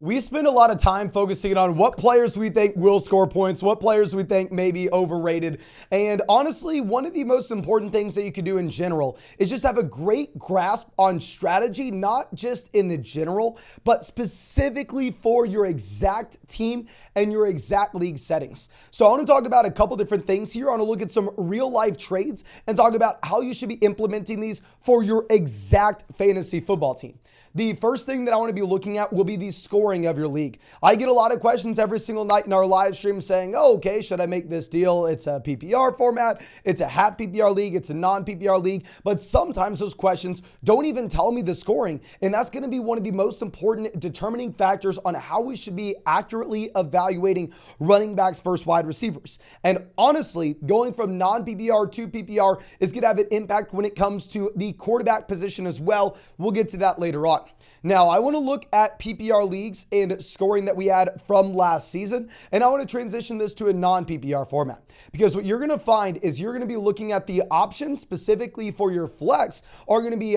We spend a lot of time focusing on what players we think will score points, what players we think may be overrated. And honestly, one of the most important things that you can do in general is just have a great grasp on strategy, not just in the general, but specifically for your exact team and your exact league settings. So I want to talk about a couple different things here. I want to look at some real life trades and talk about how you should be implementing these for your exact fantasy football team. The first thing that I want to be looking at will be the scoring of your league. I get a lot of questions every single night in our live stream saying, oh, okay, should I make this deal? It's a PPR format. It's a half PPR league. It's a non-PPR league. But sometimes those questions don't even tell me the scoring. And that's going to be one of the most important determining factors on how we should be accurately evaluating running backs versus wide receivers. And honestly, going from non-PPR to PPR is going to have an impact when it comes to the quarterback position as well. We'll get to that later on. Now, I want to look at PPR leagues and scoring that we had from last season, and I want to transition this to a non-PPR format because what you're going to find is you're going to be looking at the options specifically for your flex are going to be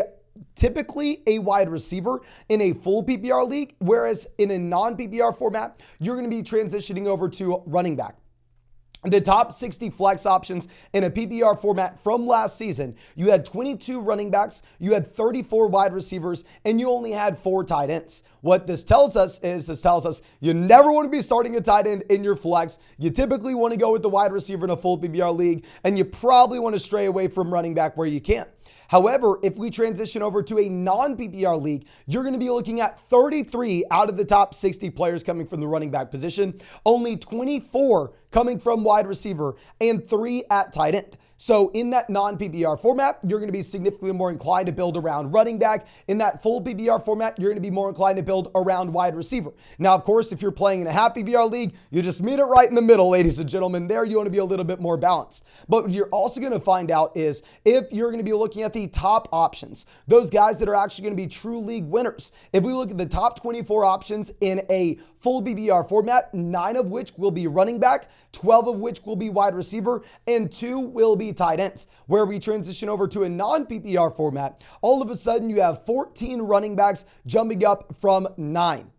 typically a wide receiver in a full PPR league, whereas in a non-PPR format, you're going to be transitioning over to running back. The top 60 flex options in a PPR format from last season, you had 22 running backs, you had 34 wide receivers, and you only had 4 tight ends. What this tells us you never want to be starting a tight end in your flex. You typically want to go with the wide receiver in a full PPR league, and you probably want to stray away from running back where you can. However, if we transition over to a non-PPR league, you're going to be looking at 33 out of the top 60 players coming from the running back position, only 24 coming from wide receiver, and 3 at tight end. So in that non-PPR format, you're going to be significantly more inclined to build around running back. In that full PPR format, you're going to be more inclined to build around wide receiver. Now, of course, if you're playing in a half PPR league, you just meet it right in the middle, ladies and gentlemen. There, you want to be a little bit more balanced. But what you're also going to find out is if you're going to be looking at the top options, those guys that are actually going to be true league winners. If we look at the top 24 options in a full PPR format, 9 of which will be running back, 12 of which will be wide receiver, and 2 will be tight ends. Where we transition over to a non-PPR format, all of a sudden you have 14 running backs jumping up from 9.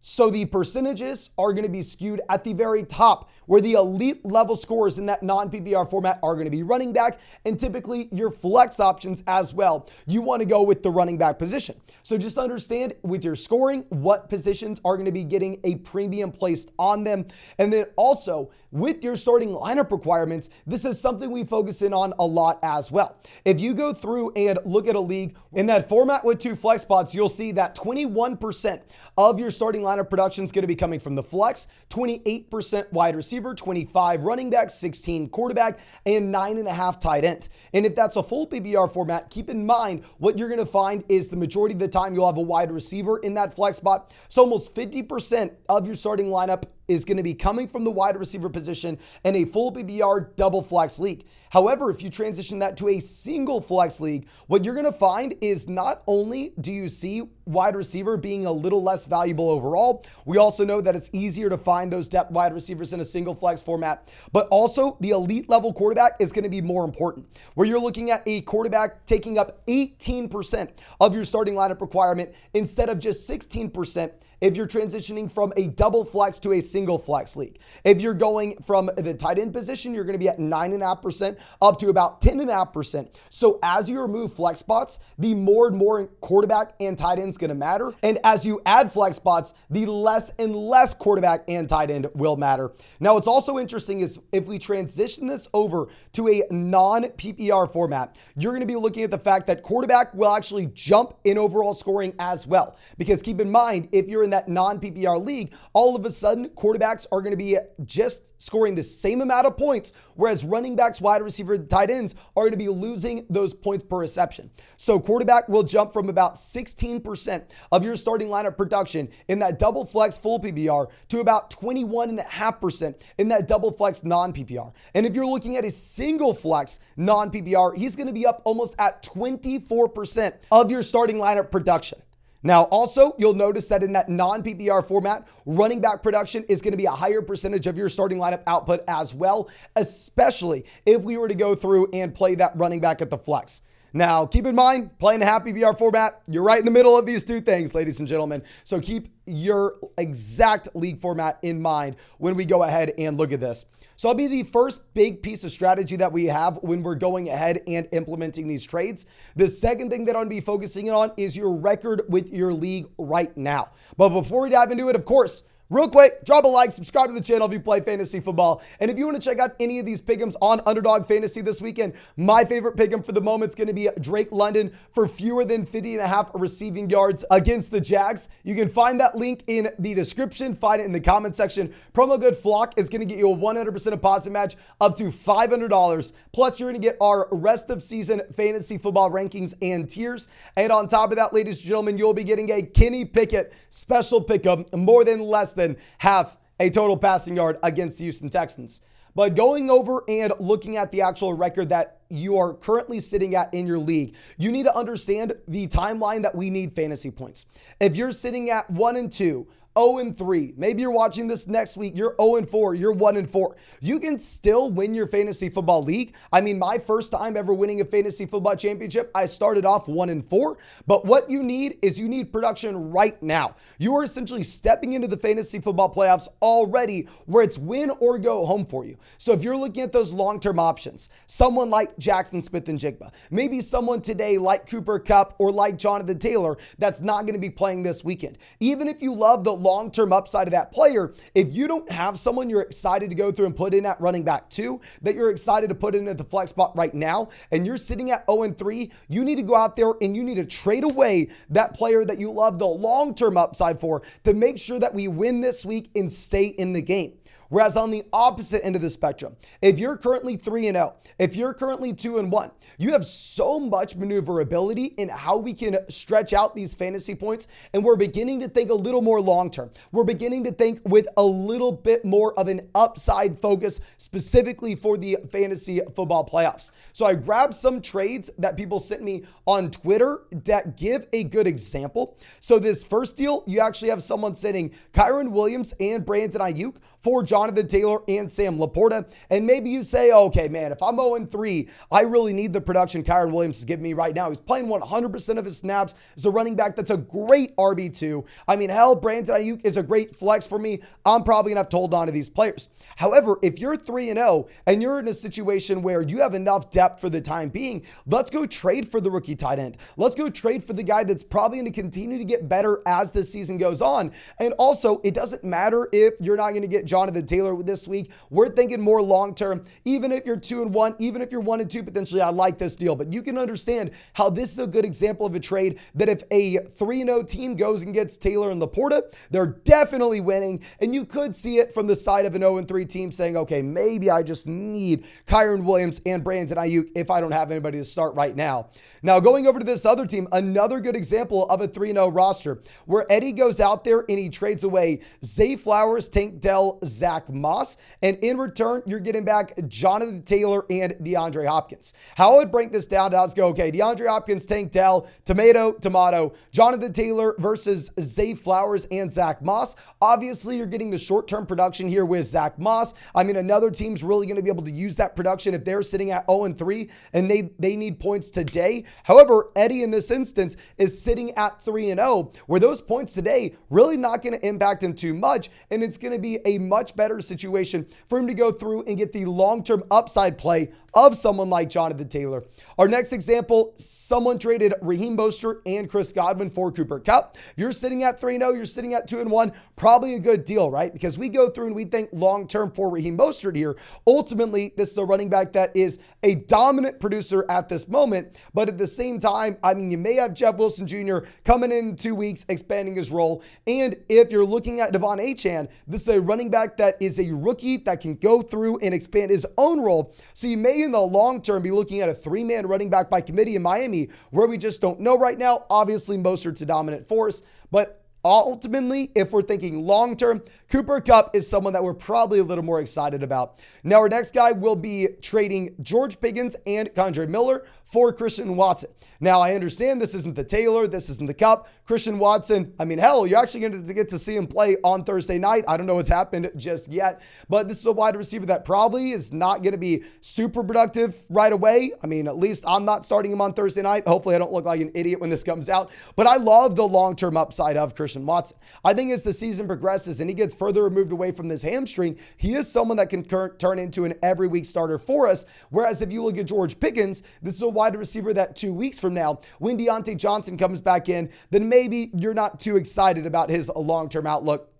So the percentages are going to be skewed at the very top, where the elite level scores in that non-PPR format are going to be running back, and typically your flex options as well. You want to go with the running back position. So just understand with your scoring, what positions are going to be getting a premium placed on them. And then also with your starting lineup requirements, this is something we focus in on a lot as well. If you go through and look at a league in that format with 2 flex spots, you'll see that 21% of your starting lineup production is going to be coming from the flex, 28% wide receiver, 25 running back, 16 quarterback, and 9.5 tight end. And if that's a full PPR format, keep in mind what you're going to find is the majority of the time you'll have a wide receiver in that flex spot. So almost 50% of your starting lineup is going to be coming from the wide receiver position in a full PPR double flex league. However, if you transition that to a single flex league, what you're going to find is not only do you see wide receiver being a little less valuable overall, we also know that it's easier to find those depth wide receivers in a single flex format, but also the elite level quarterback is going to be more important, where you're looking at a quarterback taking up 18% of your starting lineup requirement instead of just 16% if you're transitioning from a double flex to a single flex league. If you're going from the tight end position, you're going to be at 9.5% up to about 10.5%. So as you remove flex spots, the more and more quarterback and tight end is going to matter. And as you add flex spots, the less and less quarterback and tight end will matter. Now, what's also interesting is if we transition this over to a non-PPR format, you're going to be looking at the fact that quarterback will actually jump in overall scoring as well. Because keep in mind, if you're in that non-PPR league, all of a sudden quarterbacks are going to be just scoring the same amount of points, whereas running backs, wide receiver, tight ends are going to be losing those points per reception. So quarterback will jump from about 16% of your starting lineup production in that double flex full PPR to about 21.5% in that double flex non-PPR. And if you're looking at a single flex non-PPR, he's going to be up almost at 24% of your starting lineup production. Now, also, you'll notice that in that non-PPR format, running back production is going to be a higher percentage of your starting lineup output as well, especially if we were to go through and play that running back at the flex. Now, keep in mind, playing a happy VR format, you're right in the middle of these two things, ladies and gentlemen. So keep your exact league format in mind when we go ahead and look at this. So that'll be the first big piece of strategy that we have when we're going ahead and implementing these trades. The second thing that I'm going to be focusing on is your record with your league right now. But before we dive into it, of course, real quick, drop a like, subscribe to the channel if you play fantasy football. And if you want to check out any of these pick'ems on Underdog Fantasy this weekend, my favorite pick'em for the moment is going to be Drake London for fewer than 50.5 receiving yards against the Jags. You can find that link in the description, find it in the comment section. Promo code FLOCK is going to get you a 100% deposit match up to $500. Plus, you're going to get our rest of season fantasy football rankings and tiers. And on top of that, ladies and gentlemen, you'll be getting a Kenny Pickett special pick'em, more than less than half a total passing yard against the Houston Texans. But going over and looking at the actual record that you are currently sitting at in your league, you need to understand the timeline that we need fantasy points. If you're sitting at 1-2, 0-3. Maybe you're watching this next week. You're 0-4. You're 1-4. You can still win your fantasy football league. I mean, my first time ever winning a fantasy football championship, I started off 1-4. But what you need is you need production right now. You are essentially stepping into the fantasy football playoffs already where it's win or go home for you. So if you're looking at those long-term options, someone like Jackson Smith-Njigba, maybe someone today like Cooper Kupp or like Jonathan Taylor that's not going to be playing this weekend. Even if you love the long-term upside of that player, if you don't have someone you're excited to go through and put in at running back 2, that you're excited to put in at the flex spot right now, and you're sitting at 0-3, you need to go out there and you need to trade away that player that you love the long-term upside for to make sure that we win this week and stay in the game. Whereas on the opposite end of the spectrum, if you're currently 3-0, if you're currently 2-1, you have so much maneuverability in how we can stretch out these fantasy points. And we're beginning to think a little more long-term. We're beginning to think with a little bit more of an upside focus specifically for the fantasy football playoffs. So I grabbed some trades that people sent me on Twitter that give a good example. So this first deal, you actually have someone sending Kyron Williams and Brandon Ayuk for Jonathan Taylor and Sam Laporta. And maybe you say, okay, man, if I'm 0-3, I really need the production Kyron Williams is giving me right now. He's playing 100% of his snaps as a running back. That's a great RB2. I mean, hell, Brandon Ayuk is a great flex for me. I'm probably going to have to hold on to these players. However, if you're 3-0 and you're in a situation where you have enough depth for the time being, let's go trade for the rookie tight end. Let's go trade for the guy that's probably going to continue to get better as the season goes on. And also, it doesn't matter if you're not going to get Jonathan Taylor this week. We're thinking more long-term. Even if you're 2-1, even if you're 1-2, potentially, I like this deal. But you can understand how this is a good example of a trade that if a 3-0 team goes and gets Taylor and Laporta, they're definitely winning. And you could see it from the side of an 0-3 team saying, okay, maybe I just need Kyron Williams and Brandon Ayuk if I don't have anybody to start right now. Now, going over to this other team, another good example of a 3-0 roster where Eddie goes out there and he trades away Zay Flowers, Tank Dell, Zach Moss, and in return, you're getting back Jonathan Taylor and DeAndre Hopkins. How I would break this down, let's go, okay, DeAndre Hopkins, Tank Dell, tomato, Jonathan Taylor versus Zay Flowers and Zach Moss. Obviously, you're getting the short-term production here with Zach Moss. I mean, another team's really going to be able to use that production if they're sitting at 0-3 and they need points today. However, Eddie in this instance is sitting at 3-0, where those points today really not going to impact him too much, and it's going to be a much better situation for him to go through and get the long-term upside play of someone like Jonathan Taylor. Our next example, someone traded Raheem Mostert and Chris Godwin for Cooper Kupp. If you're sitting at 3-0, you're sitting at 2-1, probably a good deal, right? Because we go through and we think long-term for Raheem Mostert here. Ultimately, this is a running back that is a dominant producer at this moment, but at the same time, I mean, you may have Jeff Wilson Jr. coming in 2 weeks, expanding his role. And if you're looking at Devon Achane, this is a running back that is a rookie that can go through and expand his own role. So you may in the long term be looking at a 3-man running back by committee in Miami, where we just don't know right now. Obviously, Mostert's a dominant force, but ultimately, if we're thinking long-term, Cooper Kupp is someone that we're probably a little more excited about. Now, our next guy will be trading George Pickens and Kendre Miller for Christian Watson. Now, I understand this isn't the Taylor, this isn't the Kupp. Christian Watson, I mean, hell, you're actually going to get to see him play on Thursday night. I don't know what's happened just yet, but this is a wide receiver that probably is not going to be super productive right away. I mean, at least I'm not starting him on Thursday night. Hopefully, I don't look like an idiot when this comes out, but I love the long-term upside of Christian Watson. I think as the season progresses and he gets further removed away from this hamstring, he is someone that can turn into an every week starter for us. Whereas if you look at George Pickens, this is a wide receiver that 2 weeks from now, when Deontay Johnson comes back in, then maybe you're not too excited about his long-term outlook.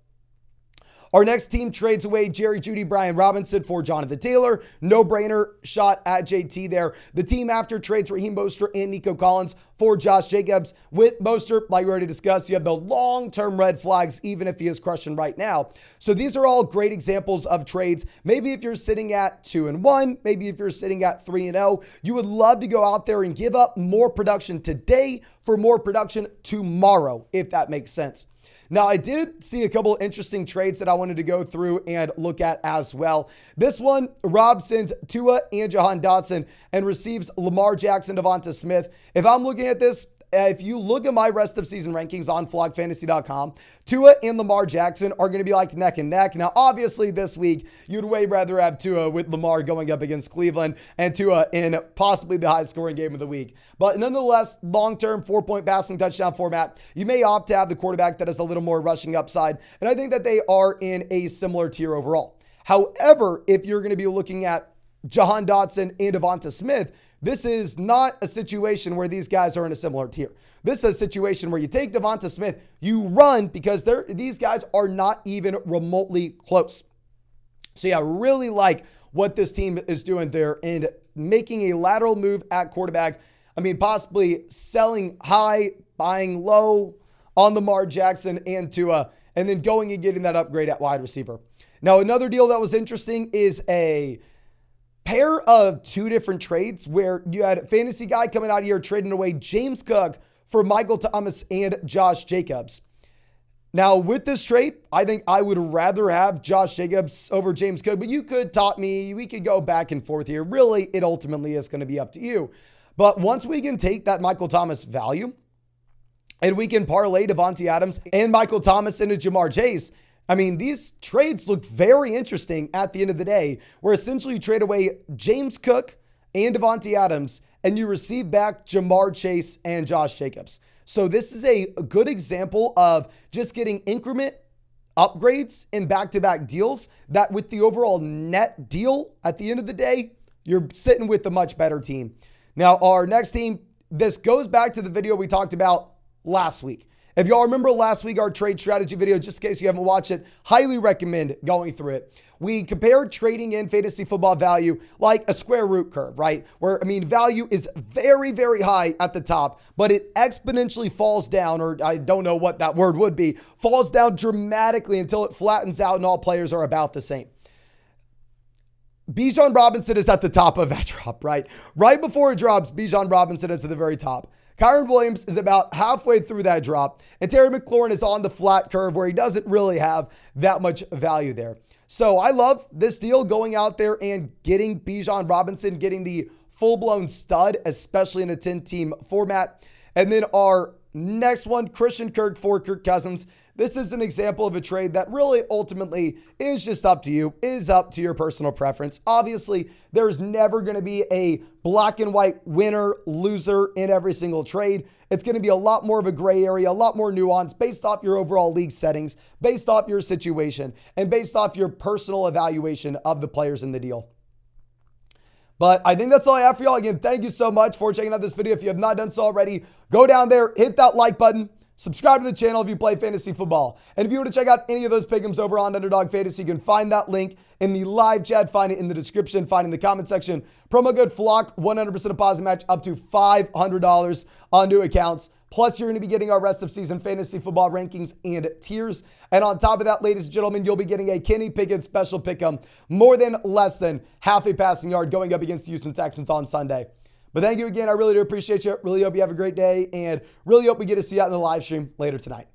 Our next team trades away Jerry Jeudy, Brian Robinson for Jonathan Taylor. No-brainer shot at JT there. The team after trades Raheem Mostert and Nico Collins for Josh Jacobs. With Mostert, like we already discussed, you have the long-term red flags, even if he is crushing right now. So these are all great examples of trades. Maybe if you're sitting at 2-1, maybe if you're sitting at 3-0, you would love to go out there and give up more production today for more production tomorrow, if that makes sense. Now, I did see a couple interesting trades that I wanted to go through and look at as well. This one, Rob sends Tua and Jahan Dotson and receives Lamar Jackson, Devonta Smith. If I'm looking at this, if you look at my rest of season rankings on flockfantasy.com, Tua and Lamar Jackson are going to be like neck and neck. Now, obviously this week, you'd way rather have Tua with Lamar going up against Cleveland and Tua in possibly the highest scoring game of the week. But nonetheless, long-term 4-point passing touchdown format, you may opt to have the quarterback that has a little more rushing upside. And I think that they are in a similar tier overall. However, if you're going to be looking at Jahan Dotson and Devonta Smith, this is not a situation where these guys are in a similar tier. This is a situation where you take Devonta Smith, you run because these guys are not even remotely close. So yeah, I really like what this team is doing there and making a lateral move at quarterback. I mean, possibly selling high, buying low on Lamar Jackson and Tua, and then going and getting that upgrade at wide receiver. Now, another deal that was interesting is a pair of two different trades where you had a fantasy guy coming out here trading away James Cook for Michael Thomas and Josh Jacobs. Now, with this trade, I think I would rather have Josh Jacobs over James Cook, but you could talk me. We could go back and forth here. Really, it ultimately is going to be up to you. But once we can take that Michael Thomas value and we can parlay Devontae Adams and Michael Thomas into Jamar Chase, I mean, these trades look very interesting at the end of the day, where essentially you trade away James Cook and Devontae Adams, and you receive back Jamar Chase and Josh Jacobs. So this is a good example of just getting increment upgrades in back-to-back deals that with the overall net deal at the end of the day, you're sitting with a much better team. Now, our next team, this goes back to the video we talked about last week. If y'all remember last week, our trade strategy video, just in case you haven't watched it, highly recommend going through it. We compared trading in fantasy football value like a square root curve, right? Where, I mean, value is very, very high at the top, but it exponentially falls down, or I don't know what that word would be, falls down dramatically until it flattens out and all players are about the same. Bijan Robinson is at the top of that drop, right? Right before it drops, Bijan Robinson is at the very top. Kyron Williams is about halfway through that drop, and Terry McLaurin is on the flat curve where he doesn't really have that much value there. So I love this deal, going out there and getting Bijan Robinson, getting the full-blown stud, especially in a 10-team format. And then our next one, Christian Kirk for Kirk Cousins. This is an example of a trade that really ultimately is just up to you, is up to your personal preference. Obviously, there's never going to be a black and white winner, loser in every single trade. It's going to be a lot more of a gray area, a lot more nuance based off your overall league settings, based off your situation, and based off your personal evaluation of the players in the deal. But I think that's all I have for y'all. Again, thank you so much for checking out this video. If you have not done so already, go down there, hit that like button. Subscribe to the channel if you play fantasy football. And if you want to check out any of those pick'ems over on Underdog Fantasy, you can find that link in the live chat, find it in the description, find it in the comment section. Promo code FLOCK, 100% deposit match up to $500 on new accounts. Plus, you're going to be getting our rest of season fantasy football rankings and tiers. And on top of that, ladies and gentlemen, you'll be getting a Kenny Pickett special pick'em, more than less than half a passing yard going up against the Houston Texans on Sunday. But thank you again. I really do appreciate you. Really hope you have a great day, and really hope we get to see you out in the live stream later tonight.